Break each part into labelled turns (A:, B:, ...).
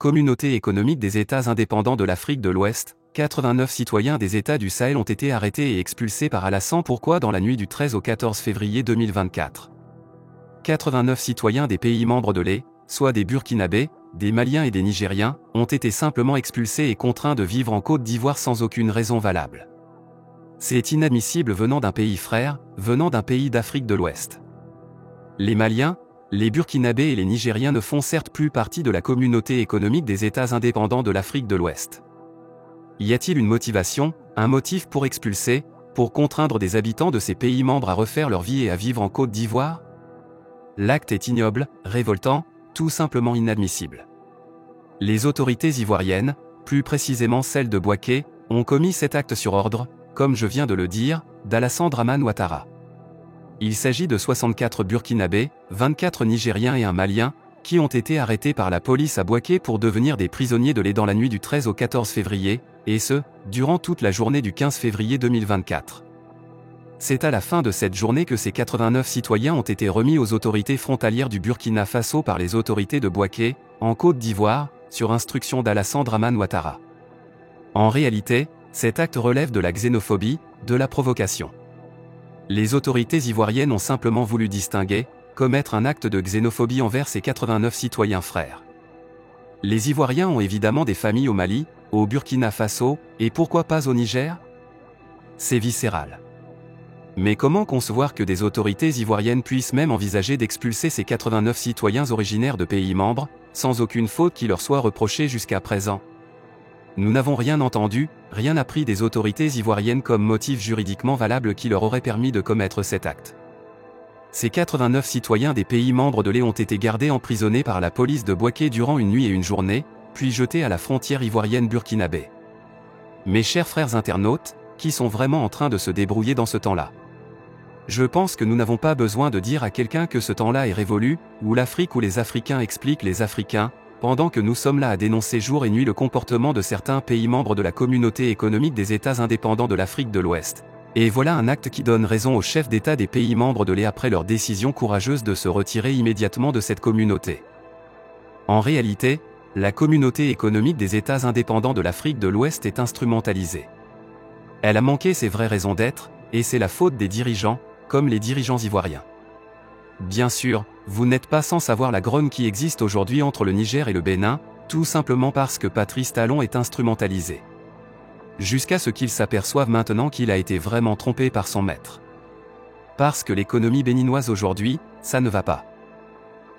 A: Communauté économique des États indépendants de l'Afrique de l'Ouest, 89 citoyens des États du Sahel ont été arrêtés et expulsés par Alassane. Pourquoi dans la nuit du 13 au 14 février 2024 89 citoyens des pays membres de l'EI, soit des Burkinabés, des Maliens et des Nigériens, ont été simplement expulsés et contraints de vivre en Côte d'Ivoire sans aucune raison valable. C'est inadmissible venant d'un pays frère, venant d'un pays d'Afrique de l'Ouest. Les Maliens, les Burkinabés et les Nigériens ne font certes plus partie de la communauté économique des États indépendants de l'Afrique de l'Ouest. Y a-t-il une motivation, un motif pour expulser, pour contraindre des habitants de ces pays membres à refaire leur vie et à vivre en Côte d'Ivoire? L'acte est ignoble, révoltant, tout simplement inadmissible. Les autorités ivoiriennes, plus précisément celles de Bouaké, ont commis cet acte sur ordre, comme je viens de le dire, d'Alassane Dramane Ouattara. Il s'agit de 64 Burkinabés, 24 Nigériens et un Malien, qui ont été arrêtés par la police à Bouaké pour devenir des prisonniers de l'EI dans la nuit du 13 au 14 février, et ce, durant toute la journée du 15 février 2024. C'est à la fin de cette journée que ces 89 citoyens ont été remis aux autorités frontalières du Burkina Faso par les autorités de Bouaké, en Côte d'Ivoire, sur instruction d'Alassane Dramane Ouattara. En réalité, cet acte relève de la xénophobie, de la provocation. Les autorités ivoiriennes ont simplement voulu distinguer, commettre un acte de xénophobie envers ces 89 citoyens frères. Les Ivoiriens ont évidemment des familles au Mali, au Burkina Faso, et pourquoi pas au Niger? C'est viscéral. Mais comment concevoir que des autorités ivoiriennes puissent même envisager d'expulser ces 89 citoyens originaires de pays membres, sans aucune faute qui leur soit reprochée jusqu'à présent? Nous n'avons rien entendu, rien appris des autorités ivoiriennes comme motif juridiquement valable qui leur aurait permis de commettre cet acte. Ces 89 citoyens des pays membres de l'EI ont été gardés emprisonnés par la police de Bouaké durant une nuit et une journée, puis jetés à la frontière ivoirienne burkinabé. Mes chers frères internautes, qui sont vraiment en train de se débrouiller dans ce temps-là? Je pense que nous n'avons pas besoin de dire à quelqu'un que ce temps-là est révolu, ou l'Afrique ou les Africains expliquent les Africains, pendant que nous sommes là à dénoncer jour et nuit le comportement de certains pays membres de la communauté économique des États indépendants de l'Afrique de l'Ouest. Et voilà un acte qui donne raison aux chefs d'État des pays membres de l'EI après leur décision courageuse de se retirer immédiatement de cette communauté. En réalité, la communauté économique des États indépendants de l'Afrique de l'Ouest est instrumentalisée. Elle a manqué ses vraies raisons d'être, et c'est la faute des dirigeants, comme les dirigeants ivoiriens. Bien sûr, vous n'êtes pas sans savoir la grogne qui existe aujourd'hui entre le Niger et le Bénin, tout simplement parce que Patrice Talon est instrumentalisé. Jusqu'à ce qu'il s'aperçoive maintenant qu'il a été vraiment trompé par son maître. Parce que l'économie béninoise aujourd'hui, ça ne va pas.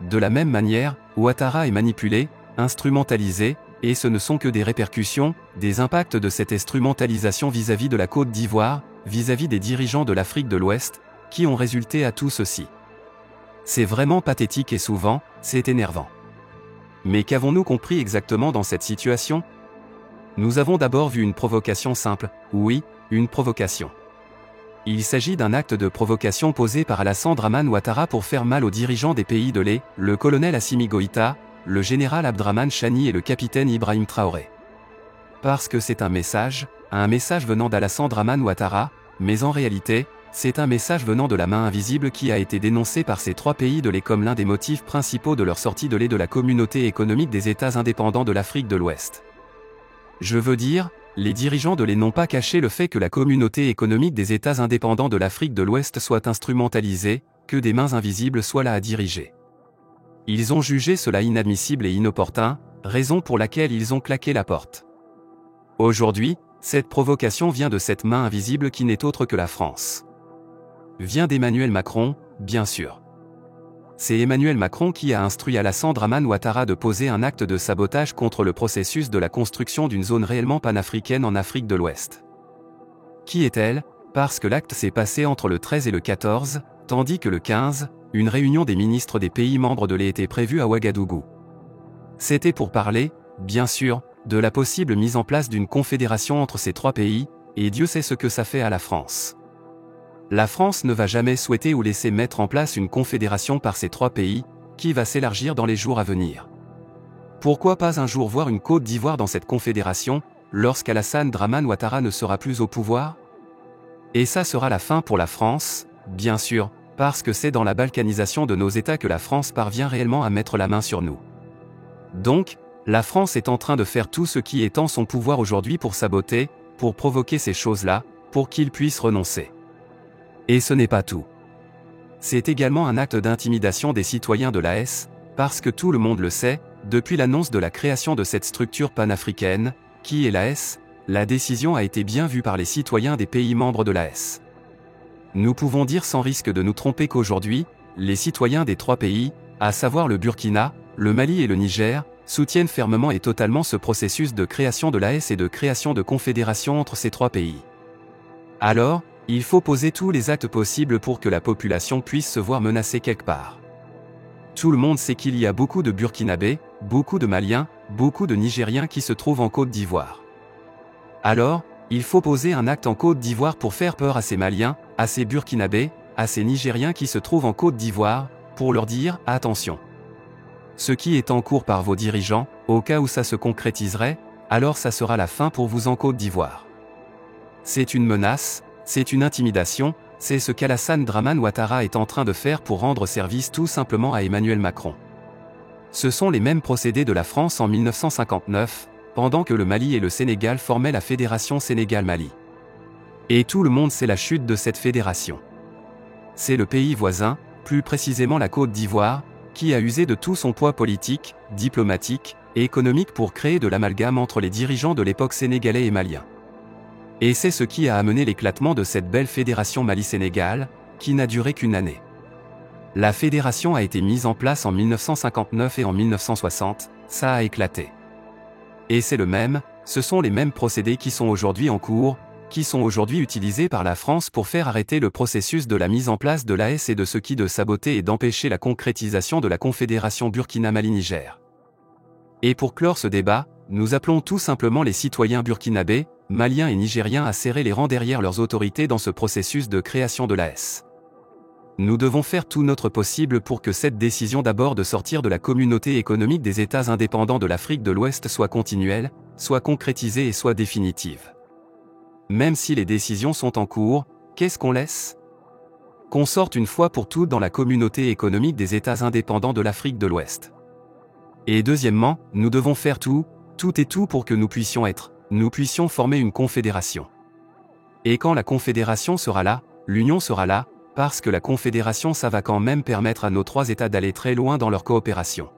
A: De la même manière, Ouattara est manipulé, instrumentalisé, et ce ne sont que des répercussions, des impacts de cette instrumentalisation vis-à-vis de la Côte d'Ivoire, vis-à-vis des dirigeants de l'Afrique de l'Ouest, qui ont résulté à tout ceci. C'est vraiment pathétique et souvent, c'est énervant. Mais qu'avons-nous compris exactement dans cette situation? Nous avons d'abord vu une provocation simple, oui, une provocation. Il s'agit d'un acte de provocation posé par Alassane Dramane Ouattara pour faire mal aux dirigeants des pays de l'EI, le colonel Assimi Goïta, le général Abdraman Chani et le capitaine Ibrahim Traoré. Parce que c'est un message venant d'Alassane Dramane Ouattara, mais en réalité, c'est un message venant de la main invisible qui a été dénoncé par ces trois pays de l'EI comme l'un des motifs principaux de leur sortie de l'EI de la communauté économique des États indépendants de l'Afrique de l'Ouest. Je veux dire, les dirigeants de l'EI n'ont pas caché le fait que la communauté économique des États indépendants de l'Afrique de l'Ouest soit instrumentalisée, que des mains invisibles soient là à diriger. Ils ont jugé cela inadmissible et inopportun, raison pour laquelle ils ont claqué la porte. Aujourd'hui, cette provocation vient de cette main invisible qui n'est autre que la France. Vient d'Emmanuel Macron, bien sûr. C'est Emmanuel Macron qui a instruit Alassane Dramane Ouattara de poser un acte de sabotage contre le processus de la construction d'une zone réellement panafricaine en Afrique de l'Ouest. Qui est-elle? Parce que l'acte s'est passé entre le 13 et le 14, tandis que le 15, une réunion des ministres des pays membres de l'EI était prévue à Ouagadougou. C'était pour parler, bien sûr, de la possible mise en place d'une confédération entre ces trois pays, et Dieu sait ce que ça fait à la France. La France ne va jamais souhaiter ou laisser mettre en place une confédération par ces trois pays, qui va s'élargir dans les jours à venir. Pourquoi pas un jour voir une Côte d'Ivoire dans cette confédération, lorsqu'Alassane Dramane Ouattara ne sera plus au pouvoir? Et ça sera la fin pour la France, bien sûr, parce que c'est dans la balkanisation de nos États que la France parvient réellement à mettre la main sur nous. Donc, La France est en train de faire tout ce qui est en son pouvoir aujourd'hui pour saboter, pour provoquer ces choses-là, pour qu'ils puissent renoncer. Et ce n'est pas tout. C'est également un acte d'intimidation des citoyens de l'AES, parce que tout le monde le sait, depuis l'annonce de la création de cette structure panafricaine, qui est l'AES, la décision a été bien vue par les citoyens des pays membres de l'AES. Nous pouvons dire sans risque de nous tromper qu'aujourd'hui, les citoyens des 3 pays, à savoir le Burkina, le Mali et le Niger, soutiennent fermement et totalement ce processus de création de l'AES et de création de confédération entre ces 3 pays. Alors, il faut poser tous les actes possibles pour que la population puisse se voir menacée quelque part. Tout le monde sait qu'il y a beaucoup de Burkinabés, beaucoup de Maliens, beaucoup de Nigériens qui se trouvent en Côte d'Ivoire. Alors, il faut poser un acte en Côte d'Ivoire pour faire peur à ces Maliens, à ces Burkinabés, à ces Nigériens qui se trouvent en Côte d'Ivoire, pour leur dire « Attention ». Ce qui est en cours par vos dirigeants, au cas où ça se concrétiserait, alors ça sera la fin pour vous en Côte d'Ivoire. C'est une menace, c'est une intimidation, c'est ce qu'Alassane Dramane Ouattara est en train de faire pour rendre service tout simplement à Emmanuel Macron. Ce sont les mêmes procédés de la France en 1959, pendant que le Mali et le Sénégal formaient la Fédération Sénégal-Mali. Et tout le monde sait la chute de cette fédération. C'est le pays voisin, plus précisément la Côte d'Ivoire, qui a usé de tout son poids politique, diplomatique et économique pour créer de l'amalgame entre les dirigeants de l'époque sénégalais et maliens. Et c'est ce qui a amené l'éclatement de cette belle fédération Mali-Sénégal, qui n'a duré qu'une année. La fédération a été mise en place en 1959 et en 1960, ça a éclaté. Et c'est ce sont les mêmes procédés qui sont aujourd'hui en cours, qui sont aujourd'hui utilisés par la France pour faire arrêter le processus de la mise en place de l'AES et de ce qui de saboter et d'empêcher la concrétisation de la Confédération Burkina-Mali-Niger. Et pour clore ce débat, nous appelons tout simplement les citoyens burkinabés, maliens et nigériens à serrer les rangs derrière leurs autorités dans ce processus de création de l'AES. Nous devons faire tout notre possible pour que cette décision d'abord de sortir de la communauté économique des États indépendants de l'Afrique de l'Ouest soit continuelle, soit concrétisée et soit définitive. Même si les décisions sont en cours, qu'est-ce qu'on laisse? Qu'on sorte une fois pour toutes dans la communauté économique des États indépendants de l'Afrique de l'Ouest. Et deuxièmement, nous devons faire tout et tout pour que nous puissions former une confédération. Et quand la confédération sera là, l'union sera là, parce que la confédération ça va quand même permettre à nos 3 États d'aller très loin dans leur coopération.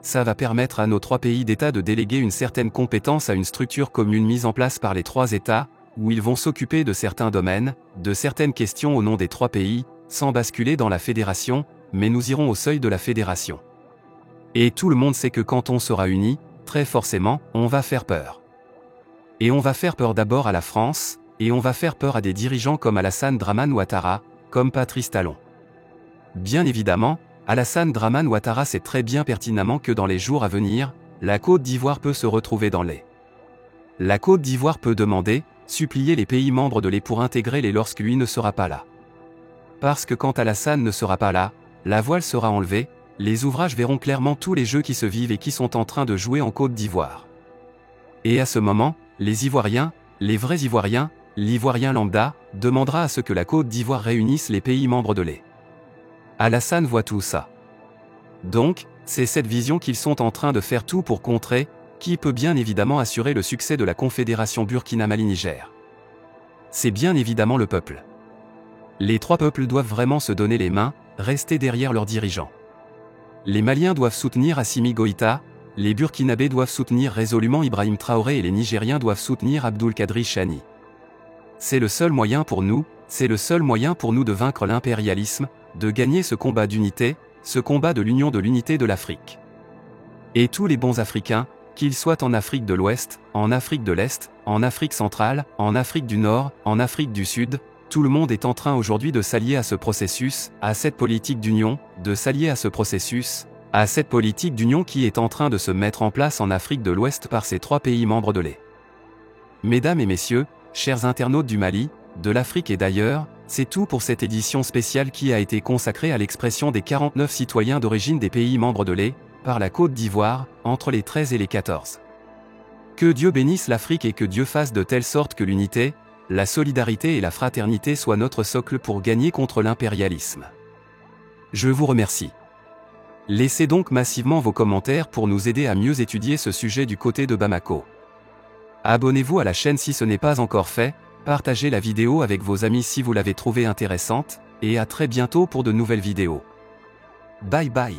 A: Ça va permettre à nos 3 pays d'États de déléguer une certaine compétence à une structure commune mise en place par les 3 États, où ils vont s'occuper de certains domaines, de certaines questions au nom des 3 pays, sans basculer dans la fédération, mais nous irons au seuil de la fédération. Et tout le monde sait que quand on sera unis, très forcément, on va faire peur. Et on va faire peur d'abord à la France, et on va faire peur à des dirigeants comme Alassane Dramane Ouattara, comme Patrice Talon. Bien évidemment, Alassane Dramane Ouattara sait très bien pertinemment que dans les jours à venir, la Côte d'Ivoire peut se retrouver dans les. La Côte d'Ivoire peut demander, supplier les pays membres de l'AES pour intégrer les lorsque lui ne sera pas là. Parce que quand Alassane ne sera pas là, la voile sera enlevée, les ouvrages verront clairement tous les jeux qui se vivent et qui sont en train de jouer en Côte d'Ivoire. Et à ce moment, les Ivoiriens, les vrais Ivoiriens, l'Ivoirien lambda, demandera à ce que la Côte d'Ivoire réunisse les pays membres de l'AES. Alassane voit tout ça. Donc, c'est cette vision qu'ils sont en train de faire tout pour contrer, qui peut bien évidemment assurer le succès de la Confédération Burkina-Mali-Niger. C'est bien évidemment le peuple. Les 3 peuples doivent vraiment se donner les mains, rester derrière leurs dirigeants. Les Maliens doivent soutenir Assimi Goïta, les Burkinabés doivent soutenir résolument Ibrahim Traoré et les Nigériens doivent soutenir Abdul Kadri Chani. C'est le seul moyen pour nous de vaincre l'impérialisme, de gagner ce combat d'unité, ce combat de l'unité de l'Afrique. Et tous les bons Africains, qu'ils soient en Afrique de l'Ouest, en Afrique de l'Est, en Afrique centrale, en Afrique du Nord, en Afrique du Sud, tout le monde est en train aujourd'hui de s'allier à ce processus, à cette politique d'union, à cette politique d'union qui est en train de se mettre en place en Afrique de l'Ouest par ces 3 pays membres de l'AES. Mesdames et messieurs, chers internautes du Mali, de l'Afrique et d'ailleurs, c'est tout pour cette édition spéciale qui a été consacrée à l'expression des 49 citoyens d'origine des pays membres de l'AES, par la Côte d'Ivoire, entre les 13 et les 14. Que Dieu bénisse l'Afrique et que Dieu fasse de telle sorte que l'unité, la solidarité et la fraternité soient notre socle pour gagner contre l'impérialisme. Je vous remercie. Laissez donc massivement vos commentaires pour nous aider à mieux étudier ce sujet du côté de Bamako. Abonnez-vous à la chaîne si ce n'est pas encore fait, partagez la vidéo avec vos amis si vous l'avez trouvée intéressante, et à très bientôt pour de nouvelles vidéos. Bye bye.